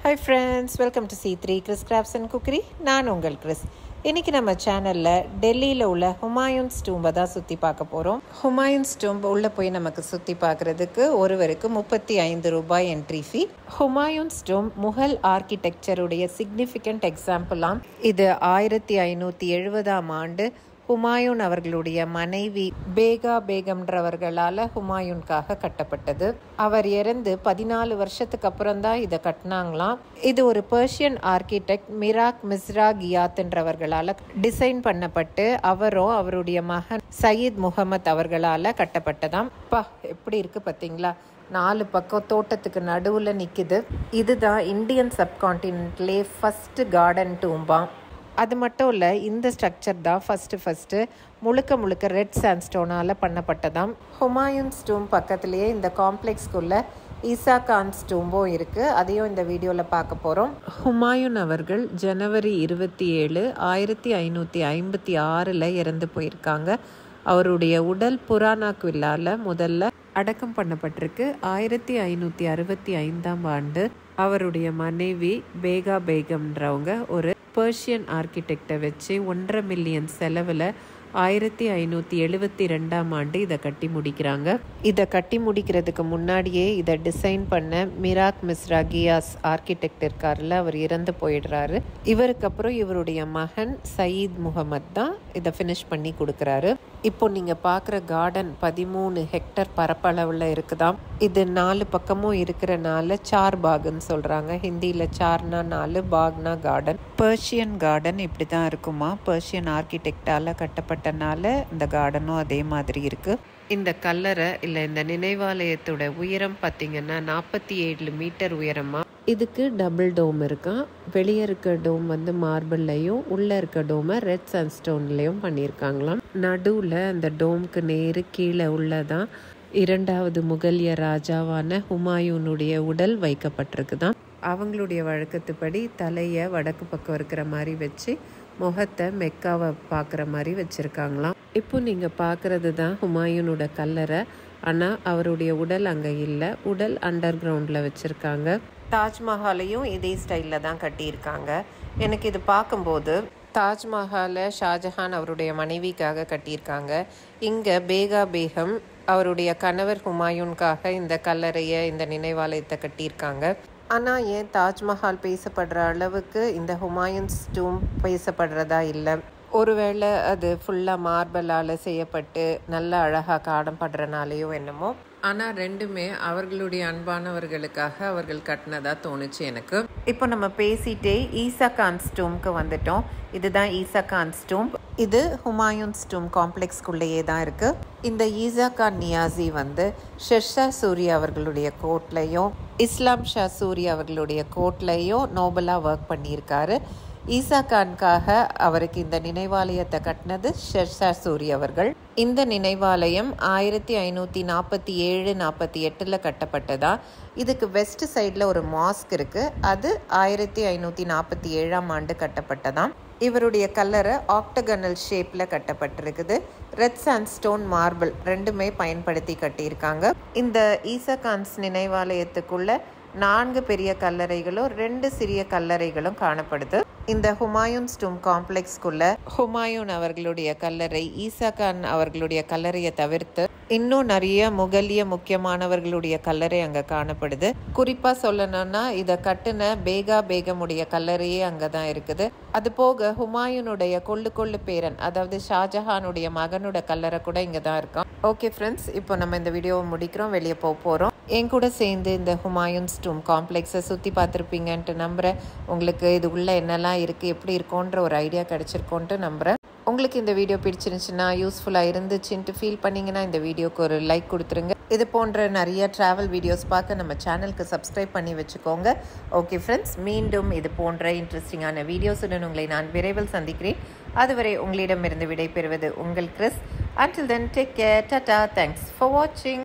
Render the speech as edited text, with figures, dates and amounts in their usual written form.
Hi friends, welcome to C3 Chris Crafts and Cookery. நான் உங்கள் Chris. இன்றைக்கி நம்ம சேனலில் டெல்லியில் உள்ள ஹுமாயூன்ஸ் டூம்பை தான் சுற்றி பார்க்க போகிறோம். ஹுமாயூன்ஸ் டூம்ப் உள்ளே போய் நமக்கு சுற்றி பார்க்குறதுக்கு ஒருவருக்கு 35 ரூபாய் என்ட்ரி ஃபீ. ஹுமாயூன்ஸ் டூம்ப் முகல் ஆர்கிடெக்சருடைய சிக்னிஃபிகண்ட் எக்ஸாம்பிளாம். இது 1570ஆம் ஆண்டு ஹுமாயூன் அவர்களுடைய மனைவி பேகா பேகம்ன்றவர்களால் ஹுமாயூனுக்காக கட்டப்பட்டது. அவர் இறந்து 14 வருஷத்துக்கு அப்புறம் தான் இதை கட்டினாங்களாம். இது ஒரு பெர்ஷியன் ஆர்கிடெக்ட் மிராக் மிஸ்ரா கியாத்ன்றவர்களால் டிசைன் பண்ணப்பட்டு அவரும் அவருடைய மகன் சயீத் முகமது அவர்களால் கட்டப்பட்டதாம். எப்படி இருக்கு பார்த்தீங்களா? 4 பக்கம் தோட்டத்துக்கு நடுவில் நிற்குது. இதுதான் இந்தியன் சப்கான்டினென்ட்லே ஃபஸ்ட்டு கார்டன் டூம்பாம். அது மட்டும் இல்லை, இந்த ஸ்ட்ரக்சர் தான் ஃபஸ்ட்டு முழுக்க ரெட் சாண்ட்ஸ்டோனால் பண்ணப்பட்டதாம். ஹுமாயூன்ஸ் டூம்ப் பக்கத்துலேயே இந்த காம்ப்ளெக்ஸ்குள்ளே ஈசா கான்ஸ் டூம்பும் இருக்குது. அதையும் இந்த வீடியோவில் பார்க்க போகிறோம். ஹுமாயூன் அவர்கள் ஜனவரி 27, 1556 இறந்து போயிருக்காங்க. அவருடைய உடல் புராணா குவில்லாவில் முதல்ல அடக்கம் பண்ணப்பட்டிருக்கு. 1565ஆம் ஆண்டு அவருடைய மனைவி பேகா பேகம்ன்றவங்க ஒரு பெர்ஷியன் ஆர்கிடெக்டை வச்சு 1.5 மில்லியன் செலவில் 1572ஆம் ஆண்டு இதை கட்டி முடிக்கிறாங்க. இதை கட்டி முடிக்கிறதுக்கு முன்னாடியே இதை டிசைன் பண்ண மிராக் மிஸ்ரா கியாஸ் ஆர்கிடெக்ட் இருக்கார்ல, அவர் இறந்து போயிடுறாரு. இவருக்கு அப்புறம் இவருடைய மகன் சயீத் முகமது தான் இதை ஃபினிஷ் பண்ணி கொடுக்குறாரு. இப்போ நீங்கள் பார்க்குற கார்டன் 13 ஹெக்டர் பரப்பளவில் இருக்குதாம். இது 4 பக்கமும் இருக்கிறனால சார் பாகுன்னு சொல்கிறாங்க. ஹிந்தியில் சார்னா 4, பாக்னா கார்டன். பெர்ஷியன் கார்டன் இப்படி தான் இருக்குமா. பெர்ஷியன் ஆர்கிடெக்டால் கட்டப்பட்டனால இந்த கார்டனும் அதே மாதிரி இருக்குது. இந்த கல்லறை இல்லை இந்த நினைவாலயத்தோட உயரம் பார்த்திங்கன்னா 47 மீட்டர் உயரமாக. இதுக்கு டபுள் டோம் இருக்கான். வெளியே இருக்க டோம் மார்பிள்லையும் உள்ளே இருக்க டோமை ரெட் சாண்ட்ஸ்டோன்லேயும் பண்ணியிருக்காங்களாம். நடுவில் அந்த டோம்க்கு நேரு கீழே உள்ளதான் 2வது முகலிய ராஜாவான ஹுமாயூனுடைய உடல் வைக்கப்பட்டிருக்குதான். அவங்களுடைய வழக்கத்துப்படி தலையை வடக்கு பக்கம் இருக்கிற மாதிரி வச்சு முகத்தை மெக்காவை பார்க்குற மாதிரி வச்சுருக்காங்களாம். இப்போ நீங்கள் பார்க்குறது தான் ஹுமாயூனோட கல்லறை. ஆனால் அவருடைய உடல் அங்கே இல்லை. உடல் அண்டர் கிரவுண்டில் வச்சுருக்காங்க. தாஜ்மஹாலையும் இதே ஸ்டைலில் தான் கட்டியிருக்காங்க. எனக்கு இது பார்க்கும்போது தாஜ்மஹாலை ஷாஜஹான் அவருடைய மனைவிக்காக கட்டியிருக்காங்க. இங்கே பேகா பேகம் அவருடைய கணவர் ஹுமாயூனுக்காக இந்த கல்லறையை இந்த நினைவாலயத்தை கட்டியிருக்காங்க. ஆனால் ஏன் தாஜ்மஹால் பேசப்படுற அளவுக்கு இந்த ஹுமாயூன்ஸ் டூம் பேசப்படுறதா இல்லை? ஒருவேளை அது ஃபுல்லாக மார்பலால் செய்யப்பட்டு நல்ல அழகாக காணப்படுறனாலேயோ என்னமோ. ஆனால் ரெண்டுமே அவர்களுடைய அன்பானவர்களுக்காக அவர்கள் கட்டினதா தோணுச்சு எனக்கு. இப்போ நம்ம பேசிட்டே ஈசா கான்ஸ் டூம்க்கு வந்துட்டோம். இதுதான் ஈசா கான்ஸ் டூம்ப். இது ஹுமாயூன்ஸ் டூம் காம்ப்ளெக்ஸ்குள்ளேயே தான் இருக்குது. இந்த ஈசா கான் நியாசி ஷெர்ஷா சூரி அவர்களுடைய கோர்ட்லையும் இஸ்லாம் ஷா சூரி அவர்களுடைய கோர்ட்லையும் நோபலாக ஒர்க் பண்ணியிருக்காரு. ஈசா கான்காக அவருக்கு இந்த நினைவாலயத்தை கட்டினது ஷெர்ஷா சூரி அவர்கள். இந்த நினைவாலயம் 1547-48 கட்டப்பட்டதா. இதுக்கு வெஸ்ட் சைடில் ஒரு மாஸ்க் இருக்குது. அது 1547ஆம் ஆண்டு கட்டப்பட்டதாம். இவருடைய கல்லறை ஆக்டகனல் ஷேப்பில் கட்டப்பட்டிருக்குது. ரெட் சாண்ட்ஸ்டோன் மார்பிள் ரெண்டுமே பயன்படுத்தி கட்டியிருக்காங்க. இந்த ஈசா கான்ஸ் நினைவாலயத்துக்குள்ள 4 பெரிய கல்லறைகளும் 2 சிறிய கல்லறைகளும் காணப்படுது. இந்த ஹுமாயூன்ஸ் டூம் காம்ப்ளெக்ஸ்குள்ள ஹுமாயூன் அவர்களுடைய கல்லறை, ஈசா கான் அவர்களுடைய கல்லறையை தவிர்த்து இன்னும் நிறைய முகலிய முக்கியமானவர்களுடைய கல்லறை அங்கே காணப்படுது. குறிப்பாக சொல்லணும்னா இதை கட்டின பேகா பேகமுடைய கல்லறையே அங்கே தான் இருக்குது. அது போக ஹுமாயூனுடைய கொள்ளு பேரன், அதாவது ஷாஜஹானுடைய மகனோட கல்லறை கூட இங்கே தான் இருக்கான். ஓகே ஃப்ரெண்ட்ஸ், இப்போ நம்ம இந்த வீடியோவை முடிக்கிறோம். வெளியே போகிறோம். என் கூட சேர்ந்து இந்த ஹுமாயூன்ஸ் டூம் காம்ப்ளெக்ஸை சுற்றி பார்த்துருப்பீங்கன்ட்டு நம்புகிறேன். உங்களுக்கு இது உள்ள என்னெல்லாம் இருக்குது, எப்படி இருக்குன்ற ஒரு ஐடியா கிடச்சிருக்கோன்ட்டு நம்புகிறேன். உங்களுக்கு இந்த வீடியோ பிடிச்சிருந்துச்சுன்னா, யூஸ்ஃபுல்லாக இருந்துச்சுன்ட்டு ஃபீல் பண்ணிங்கன்னா இந்த வீடியோக்கு ஒரு லைக் கொடுத்துருங்க. இது போன்ற நிறைய ட்ராவல் வீடியோஸ் பார்க்க நம்ம சேனலுக்கு சப்ஸ்கிரைப் பண்ணி வச்சுக்கோங்க. ஓகே ஃப்ரெண்ட்ஸ், மீண்டும் இது போன்ற இன்ட்ரெஸ்டிங்கான வீடியோஸுடன் உங்களை நான் விரைவில் சந்திக்கிறேன். அதுவரை உங்களிடமிருந்து விடைபெறுவது உங்கள் Chris. Until then, take care. Tata. Thanks for watching.